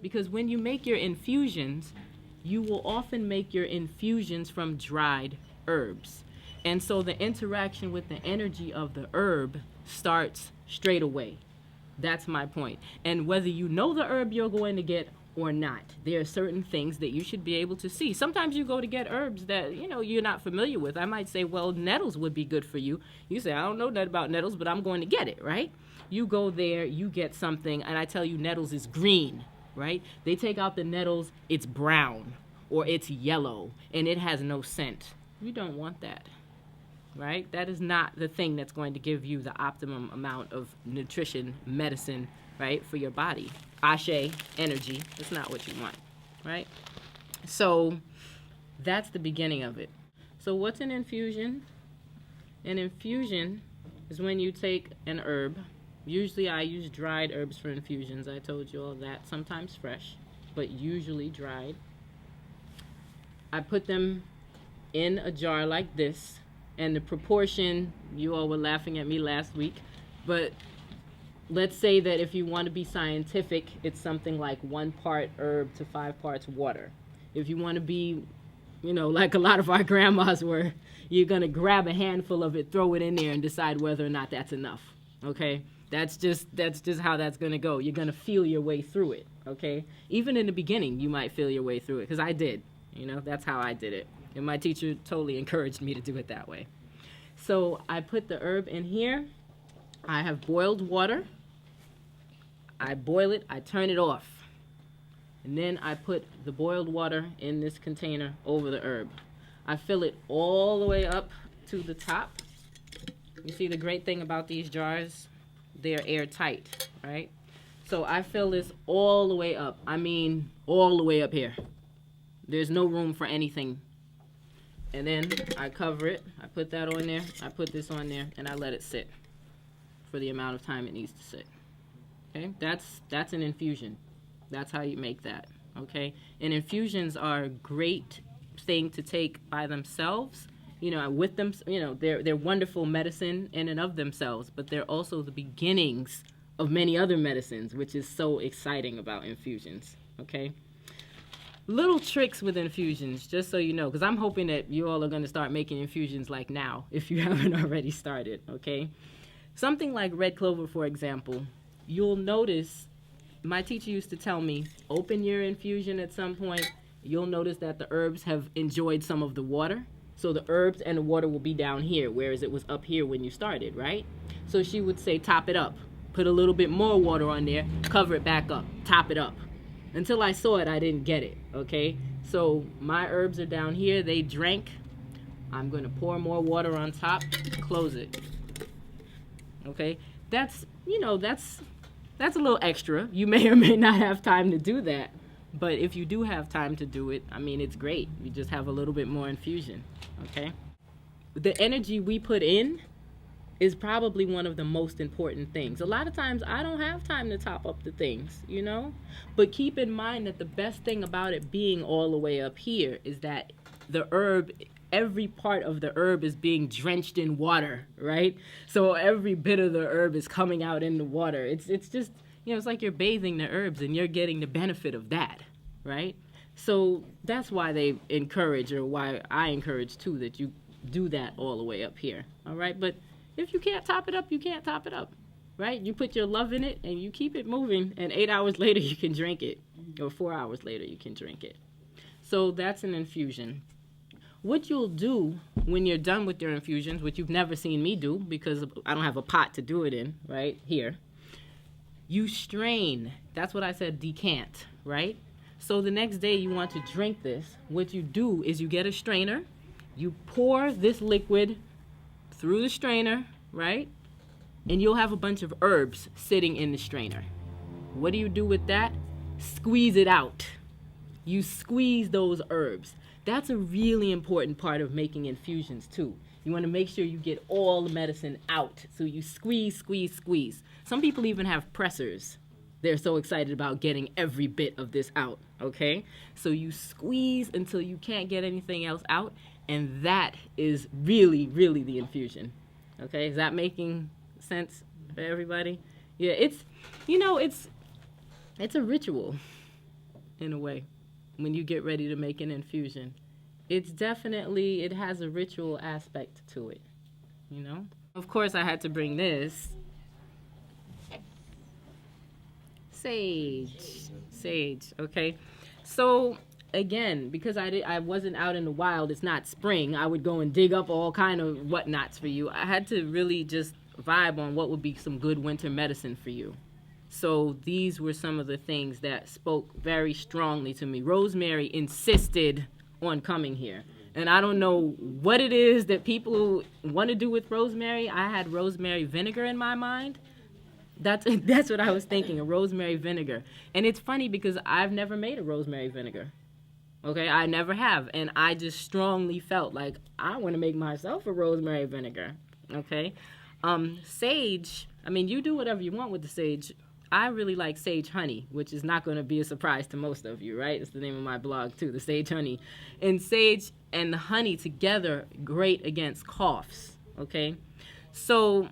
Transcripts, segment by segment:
Because when you make your infusions, you will often make your infusions from dried herbs. And so the interaction with the energy of the herb starts straight away. That's my point. And whether you know the herb you're going to get or not, there are certain things that you should be able to see. Sometimes you go to get herbs that, you're not familiar with. I might say, well, nettles would be good for you. You say, I don't know nothing about nettles, but I'm going to get it, right? You go there, you get something, and I tell you nettles is green, right? They take out the nettles, it's brown or it's yellow, and it has no scent. You don't want that. Right? That is not the thing that's going to give you the optimum amount of nutrition, medicine, right, for your body. Ashe, energy, that's not what you want, right? So that's the beginning of it. So what's an infusion? An infusion is when you take an herb. Usually I use dried herbs for infusions. I told you all that. Sometimes fresh, but usually dried. I put them in a jar like this. And the proportion, you all were laughing at me last week, but let's say that if you want to be scientific, it's something like 1 part herb to 5 parts water. If you want to be, like a lot of our grandmas were, you're going to grab a handful of it, throw it in there, and decide whether or not that's enough, okay? That's just how that's going to go. You're going to feel your way through it, okay? Even in the beginning, you might feel your way through it, because I did. That's how I did it. And my teacher totally encouraged me to do it that way. So I put the herb in here. I have boiled water. I boil it. I turn it off. And then I put the boiled water in this container over the herb. I fill it all the way up to the top. You see the great thing about these jars? They're airtight, right? So I fill this all the way up. I mean, all the way up here. There's no room for anything. And then I cover it. I put that on there. I put this on there, and I let it sit for the amount of time it needs to sit. Okay? That's an infusion. That's how you make that. Okay? And infusions are a great thing to take by themselves. With them, they're wonderful medicine in and of themselves, but they're also the beginnings of many other medicines, which is so exciting about infusions. Okay? Little tricks with infusions, just so you know, because I'm hoping that you all are going to start making infusions like now, if you haven't already started, okay? Something like red clover, for example, you'll notice, my teacher used to tell me, open your infusion at some point, you'll notice that the herbs have enjoyed some of the water, so the herbs and the water will be down here, whereas it was up here when you started, right? So she would say, top it up, put a little bit more water on there, cover it back up, top it up. Until I saw it, I didn't get it, okay? So my herbs are down here. They drank. I'm going to pour more water on top, close it, okay? That's a little extra. You may or may not have time to do that. But if you do have time to do it, I mean, it's great. You just have a little bit more infusion, okay? The energy we put in is probably one of the most important things. A lot of times I don't have time to top up the things, But keep in mind that the best thing about it being all the way up here is that the herb, every part of the herb is being drenched in water, right? So every bit of the herb is coming out in the water. It's just, it's like you're bathing the herbs and you're getting the benefit of that, right? So that's why they encourage, or why I encourage too, that you do that all the way up here, all right? But if you can't top it up, you can't top it up, right? You put your love in it and you keep it moving, and 8 hours later you can drink it, or 4 hours later you can drink it. So that's an infusion. What you'll do when you're done with your infusions, which you've never seen me do because I don't have a pot to do it in, right here, you strain. That's what I said, decant, right? So the next day you want to drink this, what you do is you get a strainer, you pour this liquid through the strainer, right? And you'll have a bunch of herbs sitting in the strainer. What do you do with that? Squeeze it out. You squeeze those herbs. That's a really important part of making infusions too. You want to make sure you get all the medicine out. So you squeeze, squeeze, squeeze. Some people even have pressers. They're so excited about getting every bit of this out, okay? So you squeeze until you can't get anything else out, and that is really, really the infusion, okay? Is that making sense for everybody? Yeah, it's a ritual. in a way, when you get ready to make an infusion. It's definitely, it has a ritual aspect to it, you know? Of course, I had to bring this. Sage, okay? So, again, because I wasn't out in the wild, it's not spring, I would go and dig up all kind of whatnots for you. I had to really just vibe on what would be some good winter medicine for you. So these were some of the things that spoke very strongly to me. Rosemary insisted on coming here. And I don't know what it is that people want to do with rosemary. I had rosemary vinegar in my mind. That's what I was thinking, a rosemary vinegar. And it's funny because I've never made a rosemary vinegar. Okay, I never have. And I just strongly felt like I want to make myself a rosemary vinegar. Okay. Sage, I mean, you do whatever you want with the sage. I really like sage honey, which is not going to be a surprise to most of you, right? It's the name of my blog, too, the sage honey. And sage and the honey together, great against coughs, okay? So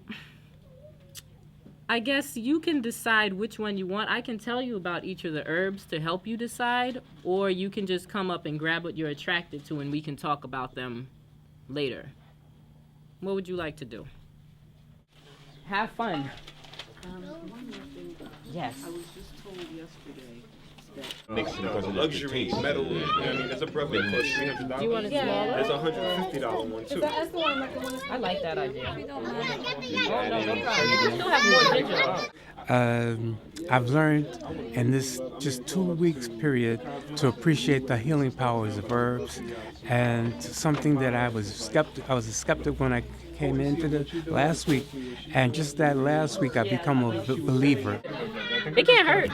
I guess you can decide which one you want. I can tell you about each of the herbs to help you decide, or you can just come up and grab what you're attracted to, and we can talk about them later. What would you like to do? Have fun. One more thing. Yes. I was just told yesterday The luxury metal, you know what I mean? That's a breath that costs $300. Do you want it smaller? There's a $150 one too. That's the one, I like that idea. Oh, no problem. You still have more ginger. I've learned in this just 2 weeks period to appreciate the healing powers of herbs, and something that I was a skeptic when I came into the last week, and just that last week I've become a believer. It can't hurt.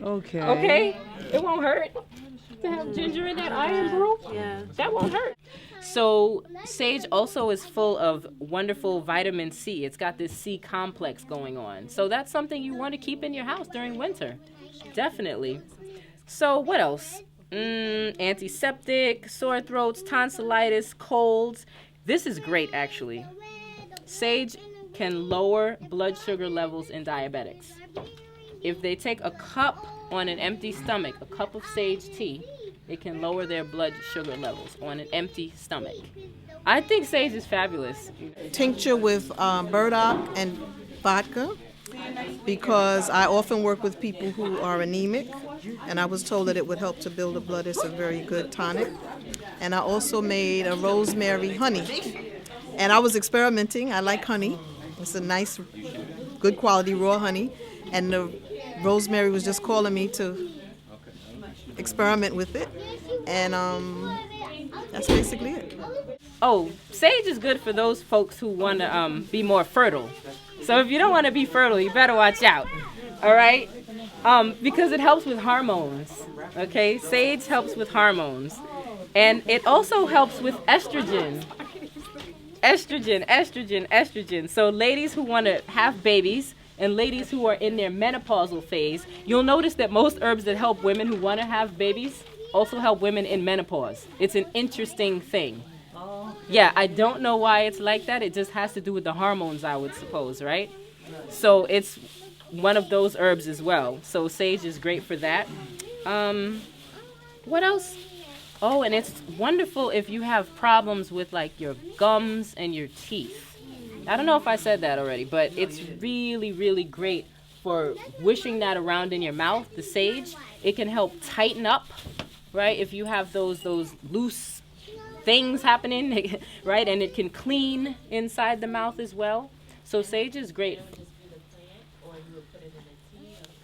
Okay. Okay? It won't hurt to have ginger in that iron brew. Yeah. That won't hurt. So sage also is full of wonderful vitamin C. It's got this C complex going on. So that's something you want to keep in your house during winter. Definitely. So what else? Antiseptic, sore throats, tonsillitis, colds. This is great, actually. Sage can lower blood sugar levels in diabetics. If they take a cup on an empty stomach, a cup of sage tea, it can lower their blood sugar levels on an empty stomach. I think sage is fabulous. Tincture with burdock and vodka, because I often work with people who are anemic, and I was told that it would help to build the blood. It's a very good tonic. And I also made a rosemary honey. And I was experimenting. I like honey. It's a nice, good quality raw honey. And the rosemary was just calling me to experiment with it. And that's basically it. Oh, sage is good for those folks who want to be more fertile. So if you don't want to be fertile, you better watch out. All right? Because it helps with hormones. Okay? Sage helps with hormones. And it also helps with estrogen. Estrogen. So ladies who want to have babies and ladies who are in their menopausal phase, you'll notice that most herbs that help women who want to have babies also help women in menopause. It's an interesting thing. Yeah, I don't know why it's like that. It just has to do with the hormones, I would suppose, right? So it's one of those herbs as well. So sage is great for that. What else? Oh, and it's wonderful if you have problems with like your gums and your teeth. I don't know if I said that already, but it's really, really great for wishing that around in your mouth, the sage. It can help tighten up, right? If you have those loose things happening, right? And it can clean inside the mouth as well. So sage is great.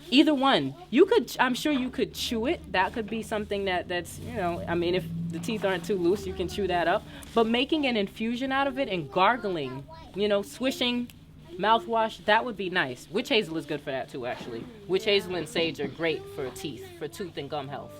Either one. I'm sure you could chew it. That could be something that's, I mean, if the teeth aren't too loose, you can chew that up. But making an infusion out of it and gargling, swishing, mouthwash, that would be nice. Witch hazel is good for that too, actually. Witch hazel and sage are great for teeth, for tooth and gum health.